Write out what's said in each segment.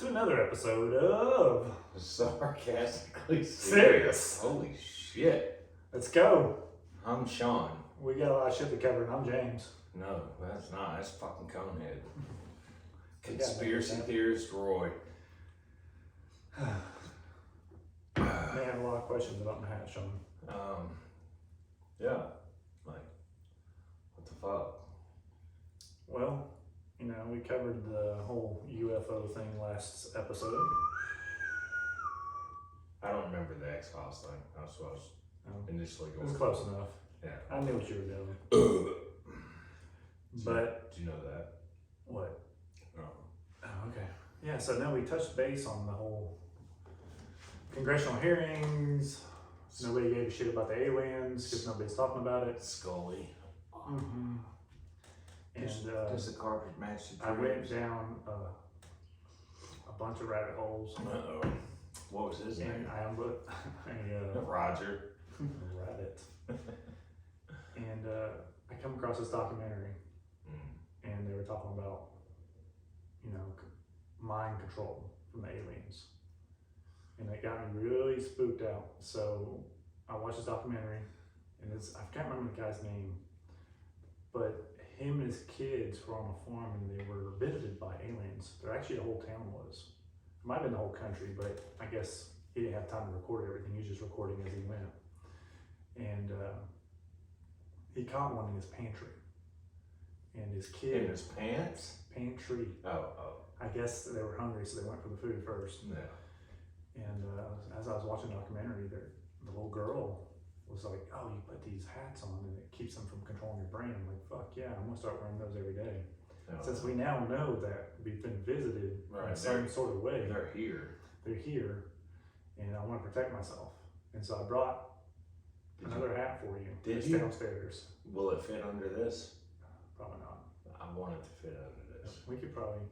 another episode of Sarcastically Serious. Holy shit. Let's go. I'm Sean. We got a lot of shit to cover, and I'm James. No, that's not. That's fucking Conehead. Yeah, Conspiracy that. theorist Roy. They have a lot of questions about my hat, Sean. Yeah. Like, what the fuck? Well, you know, we covered the whole UFO thing last episode. I don't remember the X-Files thing. That's what I was initially It going was close enough. Yeah. I knew what you were doing. But do you know that? what? No. Oh, okay. Yeah, so now we touched base on the whole congressional hearings. Nobody gave a shit about the aliens because nobody's talking about it. Scully. Mm-hmm. And Does the carpet match the I went dreams? down a bunch of rabbit holes. Uh-oh. What was his And name? I looked Roger. rabbit. And I come across this documentary, and they were talking about, you know, mind control from the aliens. And it got me really spooked out. So I watched this documentary, and I can't remember the guy's name, but him and his kids were on a farm and they were visited by aliens. They're actually the whole town was. It might have been the whole country, but I guess he didn't have time to record everything. He was just recording as he went. And he caught one in his pantry. And his kid. In his pants? Pantry. Oh. I guess they were hungry, so they went for the food first. Yeah. And as I was watching the documentary, the little girl was like, "Oh, you put these hats on and it keeps them from controlling your brain." I'm like, "Fuck yeah, I'm gonna start wearing those every day." No. Since we now know that we've been visited in some sort of way, They're here. they're here, and I want to protect myself. And so I brought another hat for you. Did It's you? downstairs. Will it fit under this? Probably not. I want it to fit under this. We could probably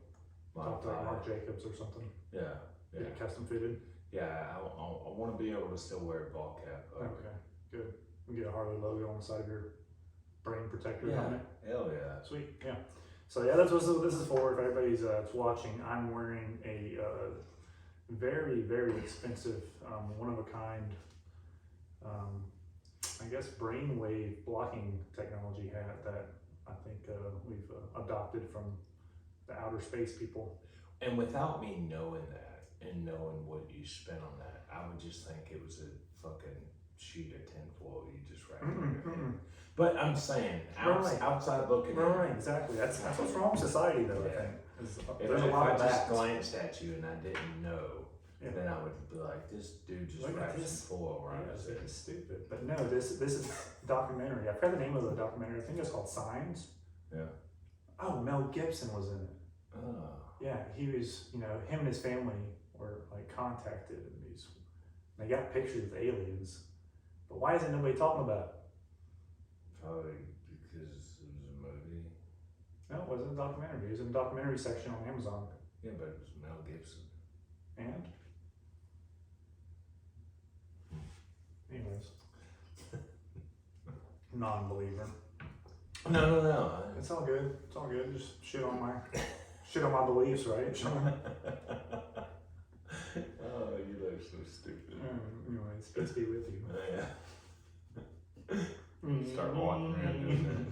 talk to like Mark Jacobs or something. Yeah. Get it custom fitted. Yeah, I want to be able to still wear a ball cap. Okay, good. We get a Harley logo on the side of your brain protector Yeah. helmet. Hell yeah. Sweet, yeah. So yeah, that's what this is for. If everybody's watching, I'm wearing a very, very expensive, one of a kind, I guess brainwave blocking technology hat that I think we've adopted from the outer space people. And without me knowing that and knowing what you spent on that, I would just think it was a fucking sheet of tinfoil you just wrapped around your head. But I'm saying, outside looking Right, exactly. That's what's wrong with society, though. I think there's a if lot I of just that. glanced at you and I didn't know, Yeah. then I would be like, this dude just Look at wrapped this. some foil around Yeah, his head. it's stupid. But no, this is documentary. I forgot the name of the documentary. I think it's called Signs. Yeah. Oh, Mel Gibson was in it. Oh. Yeah, he was. You know, him and his family were like contacted, and they got pictures of aliens. But why isn't nobody talking about it? Probably because it was a movie. No, it wasn't a documentary. It was in the documentary section on Amazon. Yeah, but it was Mel Gibson. And anyways, non-believer. No. It's all good. It's all good. Just shit on my beliefs, right? Sean? Oh, you look so stupid. Anyways, peace be with you. Yeah. Start walking around doing that.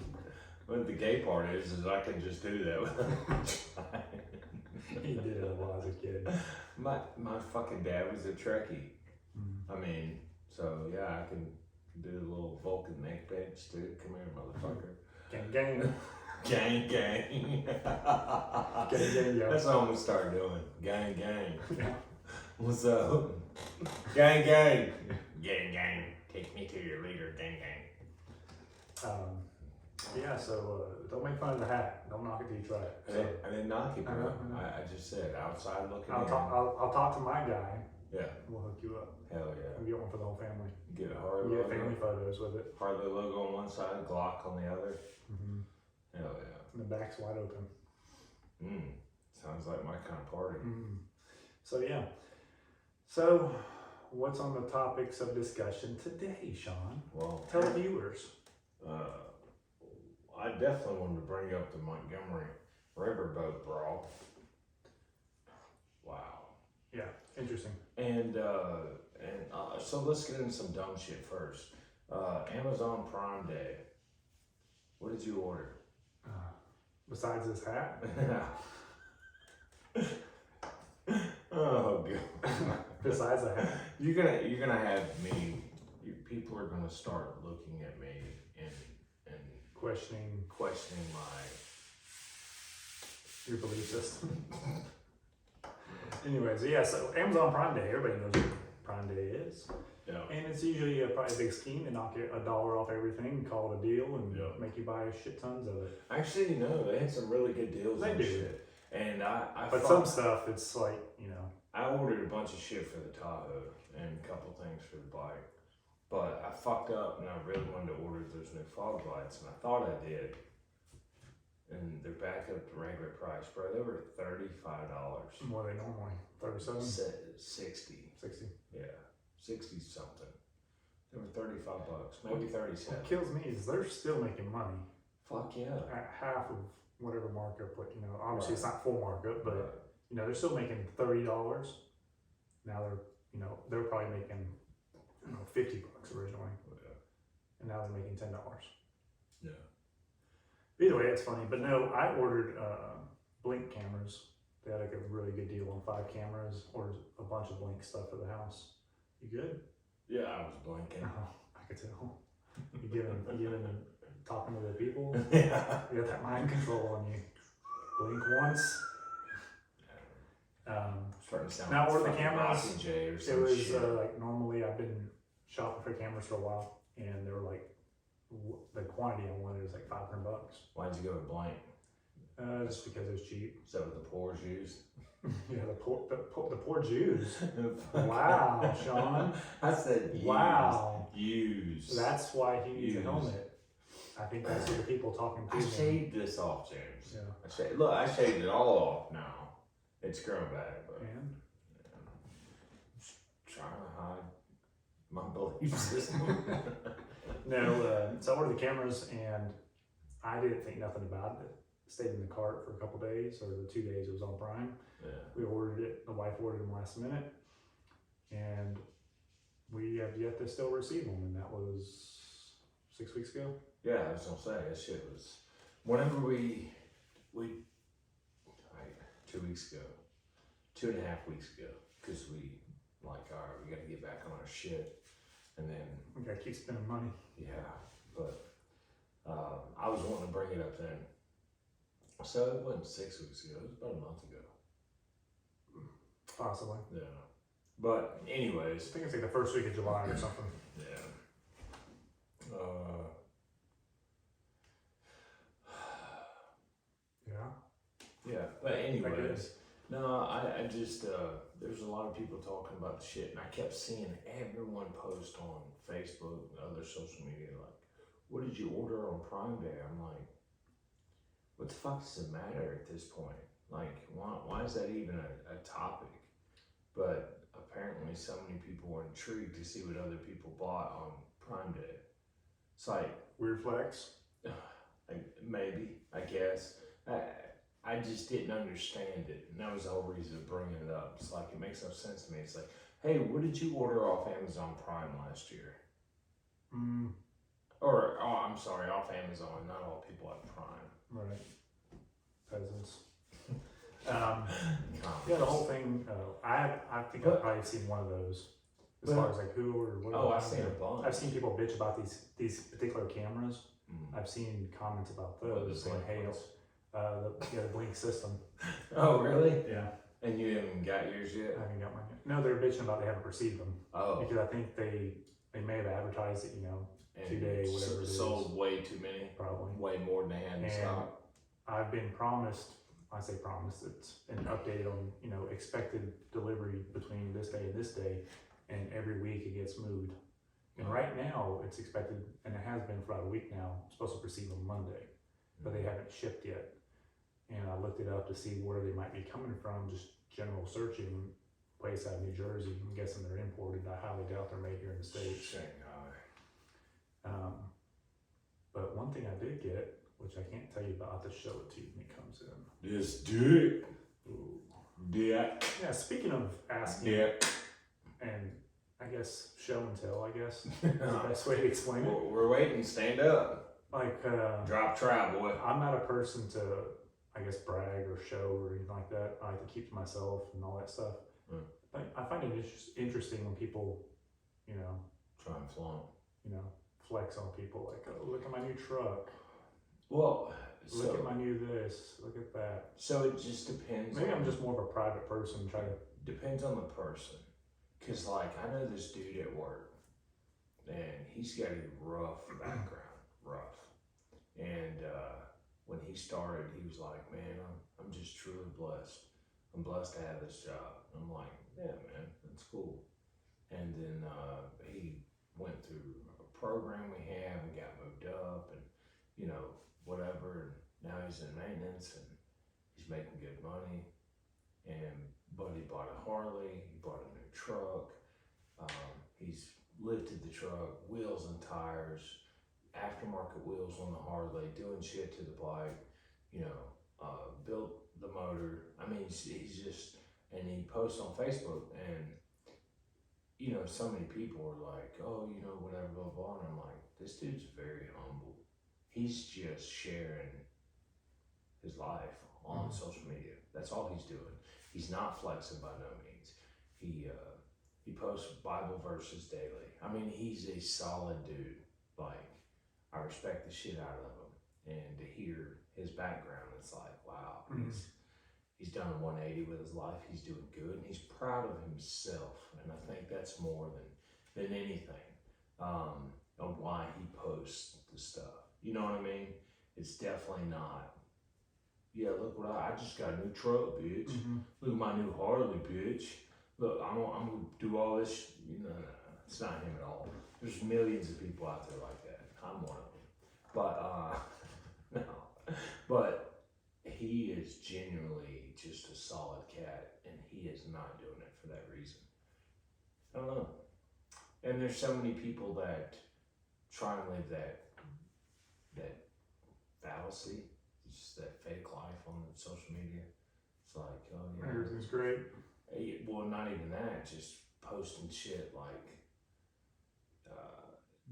But the gay part is I can just do that without trying. He did it a lot as a kid. My fucking dad was a Trekkie. I mean, so yeah, I can do a little Vulcan neck bench too. Come here, motherfucker. Gang, gang. Gang. Gang, gang, yo. That's what I'm gonna start doing. Gang. Yeah. What's up? Gang. Take me to your leader, gang. Yeah, so don't make fun of the hat. Don't knock it till you try it. So, I didn't knock it, I bro. know. I just said outside looking I'll in. talk to my guy. Yeah. We'll hook you up. Hell yeah. We'll get one for the whole family. Get a Harley We get logo. family photos with it. Harley logo on one side, Glock on the other. Mm-hmm. Hell yeah. And the back's wide open. Sounds like my kind of party. So yeah. So what's on the topics of discussion today, Sean? Well, Tell the viewers. I definitely wanted to bring up the Montgomery Riverboat Brawl. Wow. Yeah, interesting. And so let's get into some dumb shit first. Amazon Prime Day. What did you order? Besides this hat? Oh god. Besides the hat? You're gonna have me. People are gonna start looking at me and questioning your belief system. Anyways, yeah. So Amazon Prime Day. Everybody knows what Prime Day is. Yeah. And it's usually probably a big scheme to knock $1 off everything, call it a deal, and make you buy shit tons of it. Actually, no, they had some really good deals. They on do. Shit. And but some stuff, it's like, you know. I ordered a bunch of shit for the Tahoe and a couple things for the bike. But I fucked up and I really wanted to order those new fog lights, and I thought I did. And they're back up to regular price, bro. They were $35. What are they normally? 37? 60. 60. Yeah. 60 something. They were $35, maybe 37. What kills me is they're still making money. Fuck yeah. At half of whatever markup, but you know, obviously it's not full markup, but you know, they're still making $30. Now they're probably making $50 originally. And now they're making $10. Yeah. Either way, it's funny. But no, I ordered Blink cameras. They had like a really good deal on 5 cameras, ordered a bunch of Blink stuff for the house. You good? Yeah, I was blinking. Oh, I could tell. You giving talking to the people? Yeah. You got that mind control on you. Blink once. Starting to sound now like order the cameras. J or It was shit. like normally I've been shopping for cameras for a while, and they were like the quantity I wanted was like $500. Why'd you go with blank? Just because it was cheap. Is that what the poor used? Yeah, the poor Jews. Wow, Sean. I said used. Wow. Used. That's why he needs Used. a helmet. I think that's what the people talking to I him. shaved this off, James. Yeah. I shaved it all off now. It's grown back, but And? Just trying to hide my belief system. No, so I ordered the cameras, and I didn't think nothing about it. Stayed in the cart for a couple days, or the 2 days it was on Prime. Yeah. We ordered it. The wife ordered them last minute, and we have yet to still receive them. And that was 6 weeks ago. Yeah, I was gonna say that shit was. Whenever we like 2 weeks ago, 2.5 weeks ago, because we like, all right, we got to get back on our shit, and then We gotta keep spending money. yeah, but I was wanting to bring it up then. So it wasn't 6 weeks ago, it was about a month ago. Possibly. Yeah. But I anyways, think it's like the first week of July or something. yeah. Yeah. Yeah, but anyways, goodness. no, I just, there's a lot of people talking about the shit, and I kept seeing everyone post on Facebook and other social media, like, what did you order on Prime Day? I'm like, what the fuck does it matter at this point? Like, why is that even a topic? But apparently so many people were intrigued to see what other people bought on Prime Day. It's like, Weird flex. maybe, I guess. I just didn't understand it, and that was the whole reason of bringing it up. It's like, it makes no sense to me. It's like, hey, what did you order off Amazon Prime last year? Or, I'm sorry, off Amazon. Not all people have Prime. Right. Peasants. Yeah, the whole thing. I think I've probably seen one of those. As far as like who or what. Oh, I've seen a bunch. I've seen people bitch about these particular cameras. I've seen comments about those saying, "Hey, the Blink system." Oh, really? Yeah. And you haven't got yours yet? I haven't got mine yet. No, they're bitching about they haven't received them. Oh. Because I think they may have advertised it, And 2 day, whatever it is. sold way too many. Probably. Way more than they had in And stock. I've been promised. I say promised. It's been updated on expected delivery between this day and this day, and every week it gets moved. And right now it's expected, and it has been for about a week now. I'm supposed to receive on Monday, but they haven't shipped yet. And I looked it up to see where they might be coming from. Just general searching, place out of New Jersey. I'm guessing they're imported. I highly doubt they're made here in the States. Shanghai. But one thing I did get, which I can't tell you about, I'll have to show it to you when it comes in. This dick. Ooh. Yeah. Yeah, speaking of asking, Yeah. and I guess show and tell, I guess, is the best way to explain it. We're waiting, stand up. Like, Drop trout, boy. I'm not a person to, I guess, brag or show or anything like that. I like to keep to myself and all that stuff. But I find it interesting when people, you know, Try and flaunt. you know, flex on people. Like, oh, look at my new truck. Well, Look at my new this. Look at that. So it just depends. Maybe I'm just more of a private person. Depends on the person. Cause like I know this dude at work, and he's got a rough background, rough. And when he started, he was like, "Man, I'm just truly blessed. I'm blessed to have this job." I'm like, "Yeah, man, that's cool." And then he went through a program we have and got moved up, and you know whatever. And now he's in maintenance and he's making good money. And Buddy bought a Harley. He bought a new truck. He's lifted the truck, wheels and tires, aftermarket wheels on the Harley, doing shit to the bike, you know, built the motor. I mean, he's just, and he posts on Facebook, and, you know, so many people are like, oh, you know, whatever, blah, blah. And I'm like, this dude's very humble. He's just sharing his life on social media. That's all he's doing. He's not flexing by no means. He posts Bible verses daily. I mean, he's a solid dude. Like, I respect the shit out of him. And to hear his background, it's like, wow, he's done a 180 with his life. He's doing good, and he's proud of himself. And I think that's more than anything on why he posts the stuff. You know what I mean? It's definitely not, yeah, look what I just got a new truck, bitch. Look at my new Harley, bitch. Look, I'm gonna do all this. No, it's not him at all. There's millions of people out there like that. I'm one of them. But no, but he is genuinely just a solid cat, and he is not doing it for that reason. I don't know. And there's so many people that try and live that fallacy, just that fake life on social media. It's like, oh yeah, everything's great. Well, not even that, just posting shit like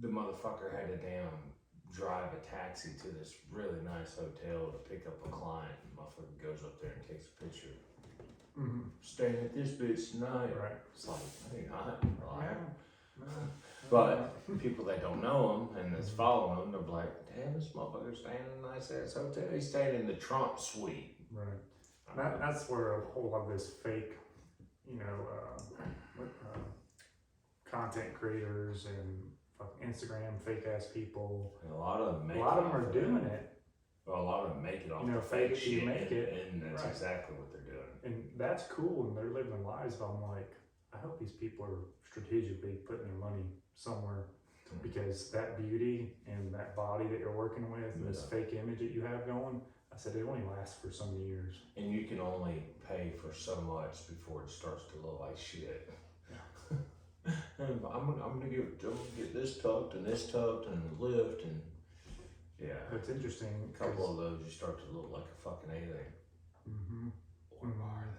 the motherfucker had to drive a taxi to this really nice hotel to pick up a client, and the motherfucker goes up there and takes a picture. Staying at this bitch tonight. Right. It's like, hey, right? But people that don't know him and that's following him, they're like, damn, this motherfucker's staying in a nice ass hotel. He's staying in the Trump suite. Right. That's where a whole lot of this fake, you know, content creators and Instagram fake ass people. And a lot of them are doing it. Well, a lot of them make it off. You know, fake it, you make it, and that's exactly what they're doing. And that's cool, and they're living their lives. But I'm like, I hope these people are strategically putting their money somewhere, because that beauty and that body that you're working with, and this fake image that you have going, I said it only lasts for so many years. And you can only pay for so much before it starts to look like shit. Yeah. And I'm gonna get this tucked and this tucked and lift, and yeah. It's interesting. A couple of those, you start to look like a fucking alien. Or are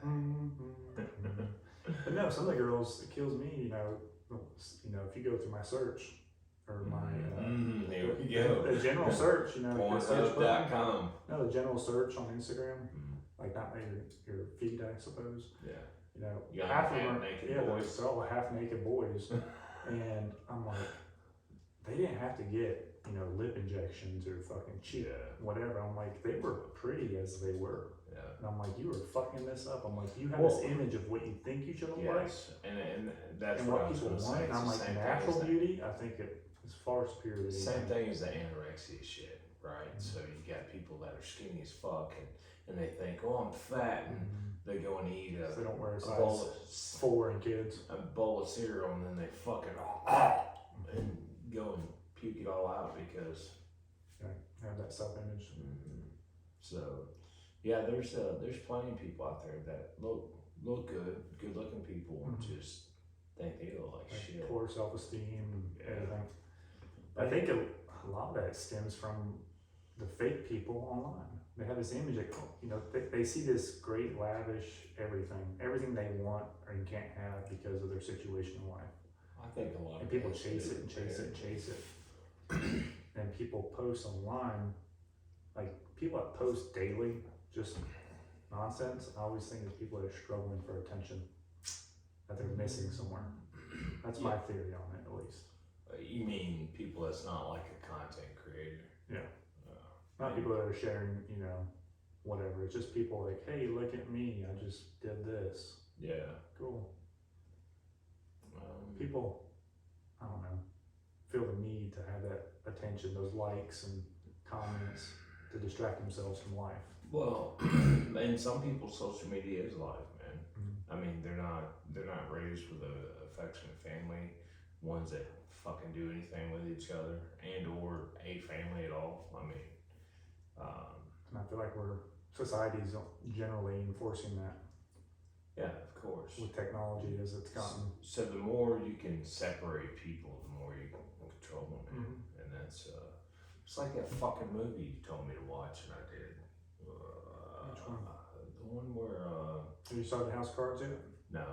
they? But no, some of the girls, it kills me. You know, if you go through my search or my there we go. The general search, you know, Pornhub.com. No, the general search on Instagram, like not your feed, I suppose. Yeah. You know, young half of them are naked boys. they're all half naked boys, and I'm like, they didn't have to get, you know, lip injections or fucking cheek, whatever. I'm like, they were pretty as they were. Yeah. And I'm like, you were fucking this up. I'm like, you have this image of what you think you should look like. And that's and what people want. And I'm like, natural beauty, I think it is far superior to same thing as the anorexia shit, right? So you got people that are skinny as fuck, and they think, oh, I'm fat, and they go and eat so they don't wear a bowl size 4 in kids. A bowl of cereal, and then they fucking and go and puke it all out because have that self-image. So yeah, there's plenty of people out there that look good looking people, and just think they look like shit. Poor self-esteem and everything. I think a lot of that stems from the fake people online. They have this image that, you know, they see this great, lavish everything they want or you can't have because of their situation in life. I think a lot And of people guys chase do, it and chase it and yeah. chase it. And people post online, like people that post daily, just nonsense. I always think it's people that are struggling for attention, that they're missing somewhere. That's my theory on it, at least. You mean people that's not like a content creator? Yeah. Not people that are sharing, you know, whatever. It's just people like, hey, look at me, I just did this. Yeah. Cool. People, I don't know, feel the need to have that attention, those likes and comments to distract themselves from life. Well, and some people, social media is life, man. Mm-hmm. I mean, they're not raised with a affectionate family, ones that fucking do anything with each other and or a family at all. I mean, and I feel like society's generally enforcing that. Yeah, of course. With technology as it's gotten. So the more you can separate people, the more you can control them, man. Mm-hmm. And that's it's like that fucking movie you told me to watch, and I did. Which one? The one where Have you saw the House Cards yet? no,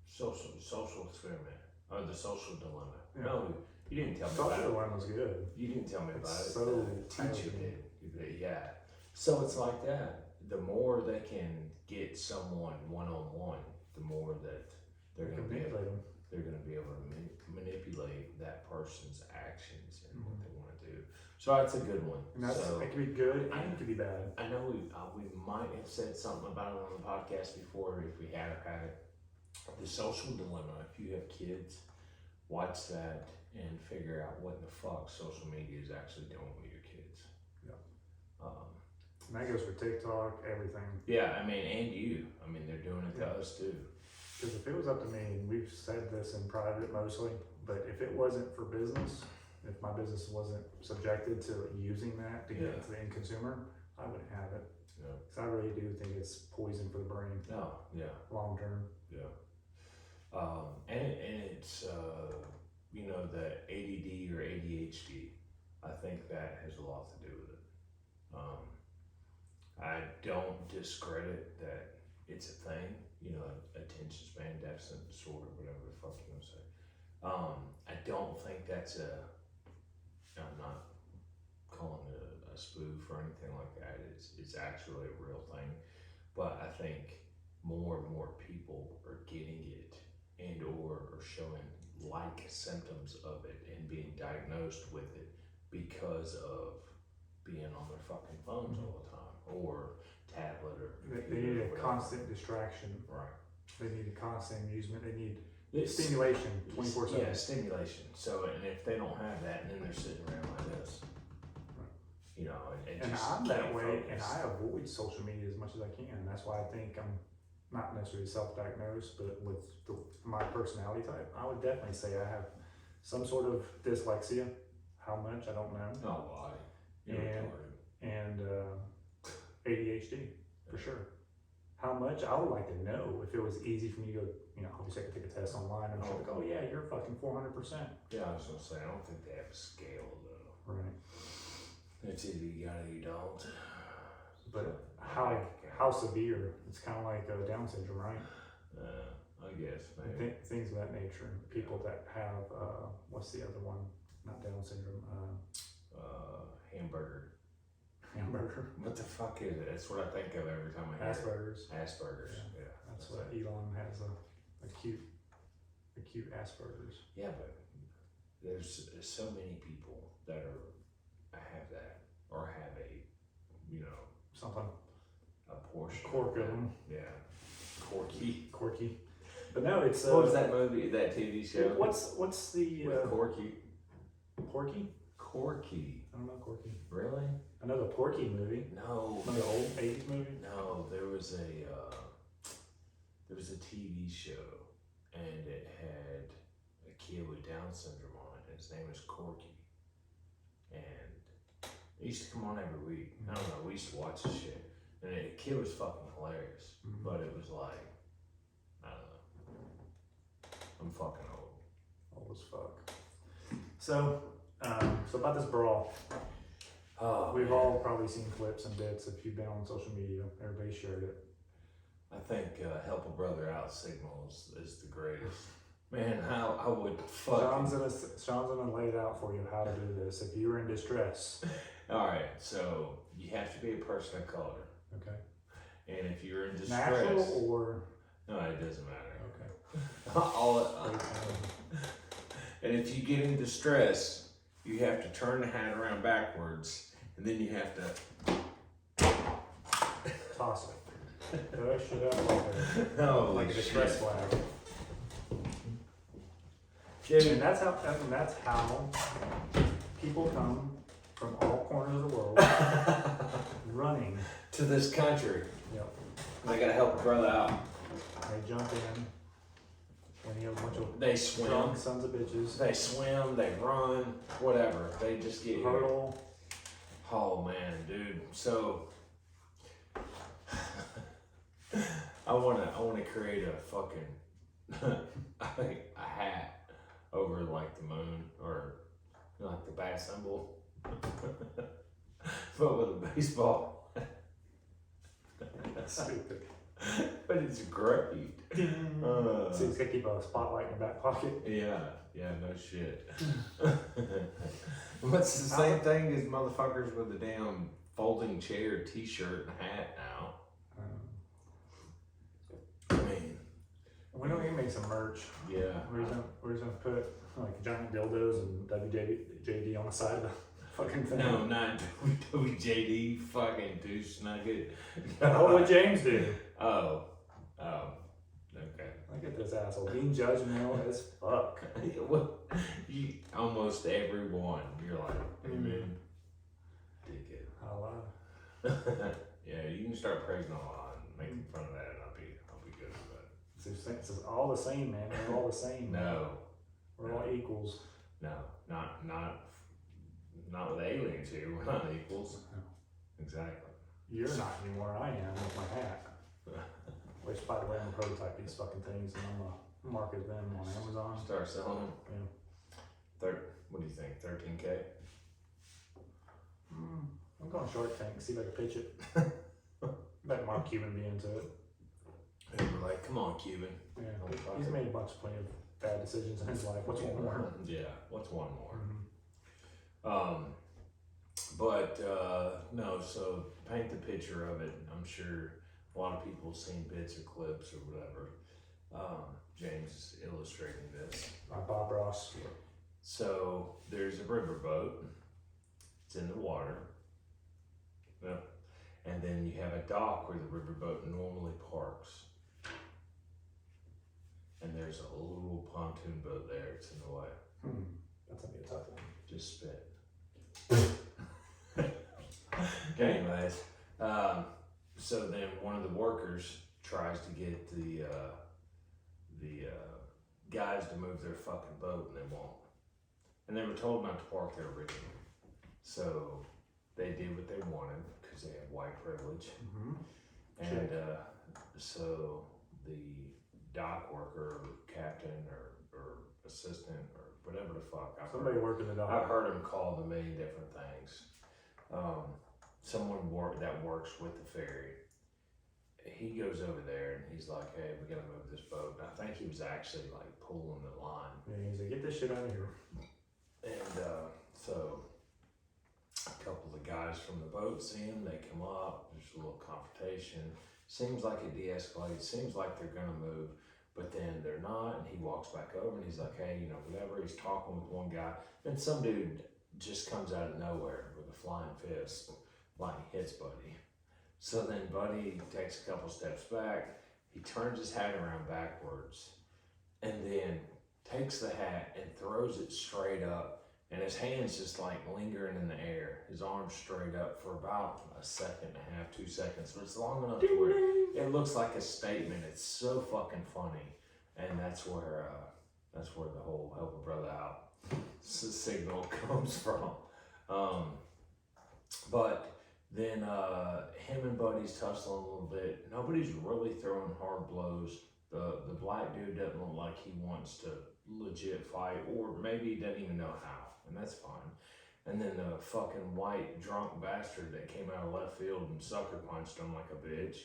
social experiment or the social dilemma. Yeah. No, you didn't tell me Social about it. Dilemma was good. You didn't tell me about it. So The teacher tiring. did. Yeah. So it's like that. The more they can get someone one-on-one, the more that they're going to be able. Manipulate them. They're going to be able to manipulate that person's actions and what they want to do. So that's a good one. And that's, so, it could be good and it could be bad. I know we might have said something about it on the podcast before if we had it. The Social Dilemma. If you have kids, watch that and figure out what the fuck social media is actually doing with your kids. Yeah. And that goes for TikTok, everything. Yeah, I mean, and you. I mean, they're doing it to us too. Because if it was up to me, and we've said this in private mostly, but if it wasn't for business, if my business wasn't subjected to using that to get to the end consumer, I wouldn't have it. Yeah. Because I really do think it's poison for the brain. No, yeah. Long term. Yeah. And it's, you know, the ADD or ADHD, I think that has a lot to do with it. I don't discredit that it's a thing, you know, attention span deficit disorder, whatever the fuck you want to say. I don't think that's I'm not calling it a spoof or anything like that. It's actually a real thing. But I think more and more people are getting it and or are showing like symptoms of it and being diagnosed with it because of being on their fucking phones all the time or tablet or They need a constant distraction. Right. They need a constant amusement. They need stimulation 24/7. Yeah, stimulation. So, and if they don't have that, then they're sitting around like this. You know, and just I'm that way, focus. and I avoid social media as much as I can. That's why I think I'm not necessarily self-diagnosed, but with my personality type, I would definitely say I have some sort of dyslexia. How much, I don't know. Oh, why? And ADHD, for sure. How much, I would like to know if it was easy for me to go, you know, obviously I could take a test online. I'm sure, like, oh yeah, you're fucking 400%. Yeah, I was gonna say, I don't think they have a scale though. Right. It's either you got it or you don't. But how severe? It's kind of like Down syndrome, right? I guess maybe. Things of that nature. People that have what's the other one? Not Down syndrome. Hamburger. What the fuck is it? That's what I think of every time I hear Asperger's. Asperger's. Yeah. That's what Elon has acute Asperger's. Yeah, but there's so many people that have that or have a, you know, Something. a portion. Quirk of them. Yeah. Quirky. But no, it's what was that movie? That TV show? What's the with Corky? Porky? Corky. I don't know Corky. Really? I know the Porky movie. No. The old 80s movie? No, there was a TV show and it had a kid with Down syndrome on it and his name was Corky. And it used to come on every week. I don't know, we used to watch the shit. And the kid was fucking hilarious. Mm-hmm. But it was like, I don't know. I'm fucking old. Old as fuck. So about this brawl. Oh, We've man. all probably seen clips and bits if you've been on social media. Everybody shared it. I think Help a Brother Out signal is the greatest. Man, how I would fucking... Sean's gonna lay it out for you how to do this. If you were in distress. Alright, so you have to be a person of color. Okay. And if you're in distress... Natural or... No, it doesn't matter. Okay. And if you get in distress, you have to turn the hat around backwards, and then you have to... Toss it. Push it up like Holy a distress shit. flag. Dude. And that's how people come from all corners of the world running. To this country. Yep. They gotta help a brother out. They jump in. And you have a bunch of They swim. drunk sons of bitches. They swim, they run, whatever. They just get here. Hurdle. Oh man, dude. So I wanna create a fucking a hat over like the moon or like the bat symbol. But with a baseball. Stupid. But it's great. So he's gonna keep a spotlight in your back pocket. Yeah, no shit. What's the same thing as motherfuckers with a damn folding chair, t-shirt, and hat now? I mean, We don't need to make some merch. yeah. We're just gonna put like giant dildos and WJD on the side of the fucking thing. No, not WJD, fucking douche nugget. What would James do? Oh, okay. Look at this asshole. Being judgmental as fuck. Well, almost everyone, you're like, amen, dickhead. Hello. Yeah, you can start praising a lot and making fun of that, and I'll be good with it. It's all the same, man. We're all the same. No, We're all equals. no, not with aliens here. We're not equals. No. Exactly. You're not anymore. I am with my hat. Which, by the way, I'm gonna prototype these fucking things and I'm gonna market them on Amazon. Start selling them. Yeah. What do you think? 13K? I'm going Shark Tank. See if I can pitch it. Bet Mark Cuban be into it. And we're like, come on, Cuban. Yeah. He's made plenty of bad decisions in his life. What's one more? Yeah. What's one more? Mm-hmm. But no, so paint the picture of it. I'm sure a lot of people have seen bits or clips or whatever. James is illustrating this. By Bob Ross. So there's a riverboat. It's in the water. Yep. And then you have a dock where the riverboat normally parks. And there's a little pontoon boat there. It's in the way. That's gonna be a tough one. Just spit. Anyways, so then one of the workers tries to get the guys to move their fucking boat, and they won't. And they were told not to park there originally. So they did what they wanted because they have white privilege. And so the dock worker, or captain, or assistant, or whatever the fuck. Somebody working the dock. I've heard him called a million different things. Someone that works with the ferry. He goes over there and he's like, "Hey, we gotta move this boat." And I think he was actually like pulling the line. Yeah, he's like, "Get this shit out of here." And so a couple of the guys from the boat see him. They come up. There's a little confrontation. Seems like it de-escalates. Seems like they're gonna move, but then they're not. And he walks back over and he's like, "Hey, whatever." He's talking with one guy. Then some dude just comes out of nowhere with a flying fist, like hits Buddy. So then Buddy takes a couple steps back. He turns his hat around backwards, and then takes the hat and throws it straight up. And his hand's just like lingering in the air. His arm's straight up for about a second and a half, 2 seconds. But it's long enough to where it looks like a statement. It's so fucking funny. And that's where the whole help a brother out signal comes from. But then him and Buddy's tussling a little bit. Nobody's really throwing hard blows. The black dude doesn't look like he wants to legit fight, or maybe he doesn't even know how, and that's fine. And then the fucking white drunk bastard that came out of left field and sucker punched him like a bitch.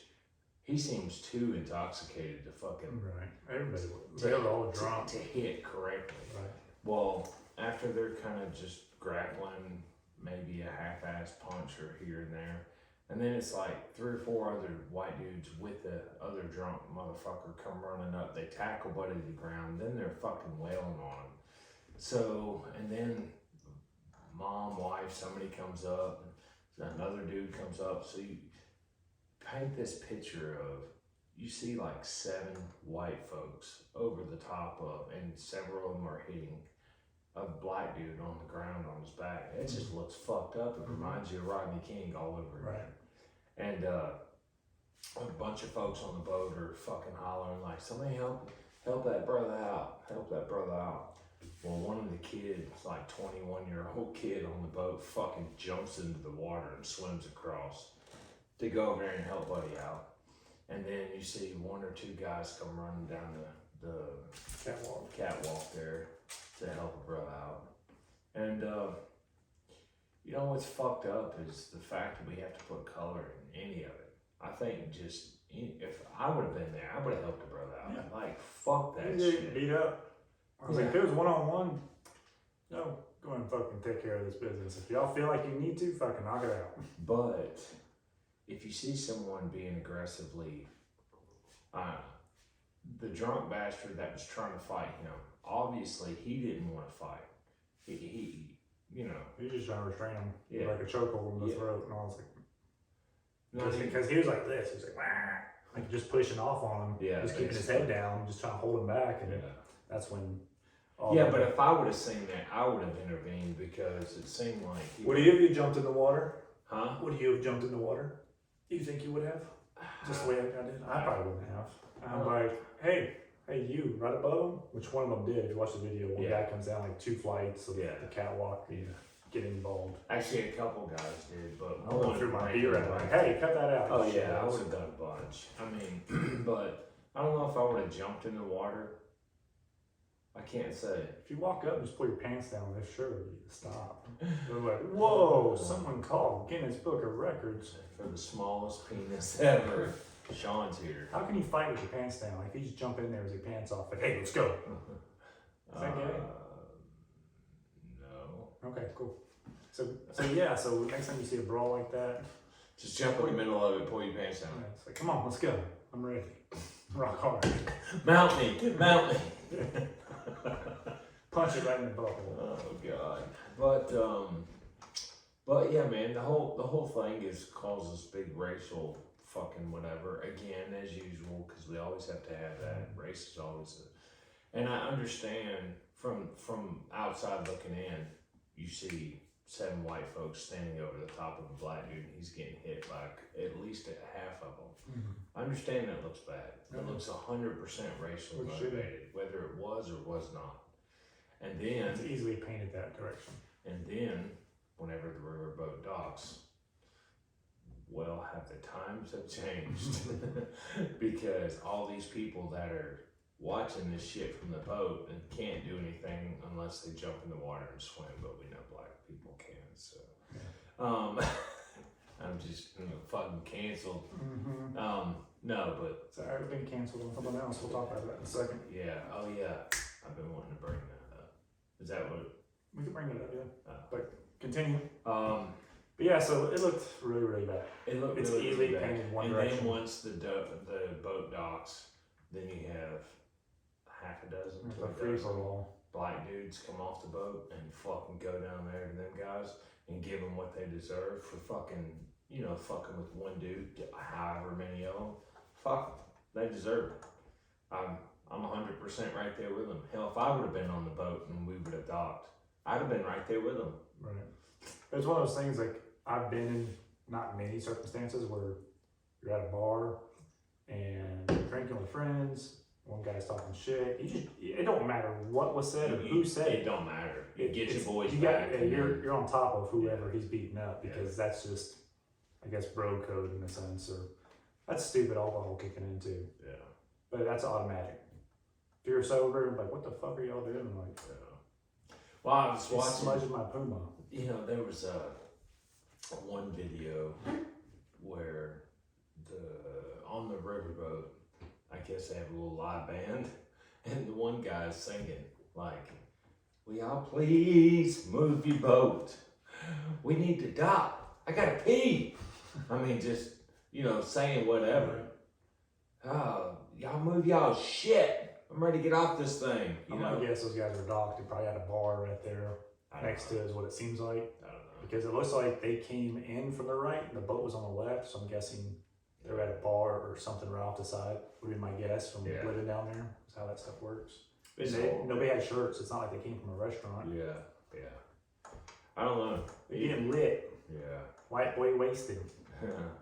He seems too intoxicated to fucking Everybody, they were all drunk to hit correctly. Right. Well, after they're kind of just grappling, maybe a half-ass punch or here and there, and then it's like 3 or 4 other white dudes with the other drunk motherfucker come running up. They tackle Buddy to the ground. Then they're fucking wailing on him. So, and then mom, wife, somebody comes up, another dude comes up. So you paint this picture of, you see like 7 white folks over the top of, and several of them are hitting a black dude on the ground on his back. It just looks fucked up. It reminds you of Rodney King all over again. And a bunch of folks on the boat are fucking hollering like, somebody help that brother out, help that brother out. Well, one of the kids, like 21-year-old kid on the boat, fucking jumps into the water and swims across to go over there and help Buddy out. And then you see 1 or 2 guys come running down the catwalk there to help a brother out. And you know what's fucked up is the fact that we have to put color in any of it. I think just, if I would have been there, I would have helped a brother out. Yeah. Like, fuck that shit. Beat up. I was like, if it was one-on-one, no, go and fucking take care of this business. If y'all feel like you need to, fucking knock it out. But if you see someone being aggressively, the drunk bastard that was trying to fight him, obviously he didn't want to fight. He you know. He was just trying to restrain him. Yeah. Like a chokehold in the throat. And I was like, because he was like this. He was like, wah, like just pushing off on him. Yeah. Just keeping his head down, just trying to hold him back. And that's when. But if I would have seen that, I would have intervened because it seemed like. Would you have jumped in the water? Huh? Would you have jumped in the water? Do you think you would have? Just the way I did? I probably wouldn't have. I'm like, hey, you, right above him? Which one of them did? If you watch the video, one guy comes down like 2 flights of the catwalk, get involved. Actually, a couple guys did, but I went through my beer and like, hey, cut that out. Oh yeah, I would have done a bunch. I mean, but I don't know if I would have jumped in the water. I can't say. If you walk up and just pull your pants down, they're sure you stop. They're like, whoa, someone called Guinness Book of Records for the smallest penis ever. Sean's here. How can you fight with your pants down? Like, if you just jump in there with your pants off, like, hey, let's go. Is that gay? No. Okay, cool. So next time you see a brawl like that, just jump in the middle of it, pull your pants down. Yeah, it's like, come on, let's go. I'm ready. Rock hard. Mount me. Punch it right in the bubble. Oh God. But yeah, man, the whole thing causes big racial fucking whatever again as usual, because we always have to have that. Race is always and I understand from outside looking in, you see 7 white folks standing over the top of a black dude and he's getting hit by at least half of them. I understand that looks bad. It looks 100% racially motivated, whether it was or was not. And then it's easily painted that direction. And then whenever the riverboat docks, well, have the times have changed because all these people that are watching this shit from the boat and can't do anything unless they jump in the water and swim, but we know black people can, so I'm just fucking canceled. No, but so I've been canceled on something else. We'll talk about that in a second. Yeah. Oh yeah, I've been wanting to bring that up. Is that what we can bring it up? Yeah. But continue. But yeah, so it looked really, really bad. It's really, easily really painted one and direction. then once the boat docks, then you have half a dozen, black dudes come off the boat and fucking go down there to them guys and give them what they deserve for fucking, fucking with one dude, however many of them. Fuck, they deserve it. I'm 100% right there with them. Hell, if I would have been on the boat and we would have docked, I'd have been right there with them. Right. It's one of those things, like, I've been in not many circumstances where you're at a bar and you're drinking with friends, one guy's talking shit. It don't matter what was said or who said it. It don't matter. Get your boys back. You're on top of whoever he's beating up because that's just, I guess, bro code in a sense, or that's stupid alcohol kicking in too. Yeah. But that's automatic. If you're sober, like, what the fuck are y'all doing? Like, Well, I was It's watching. smudging my Puma. You know, there was one video where on the riverboat, I guess they have a little live band, and the one guy's singing like, "Will y'all please move your boat? We need to dock. I gotta pee." I mean, just saying whatever. Y'all move y'all shit. I'm ready to get off this thing. I'm gonna guess those guys were docked. They probably had a bar right there next to is what it seems like. I don't know. Because it looks like they came in from the right and the boat was on the left, so I'm guessing they were at a bar or something right off the side, would be my guess from living down there. That's how that stuff works. Nobody had shirts. It's not like they came from a restaurant. Yeah. I don't know. They're getting lit. Yeah. White boy wasted.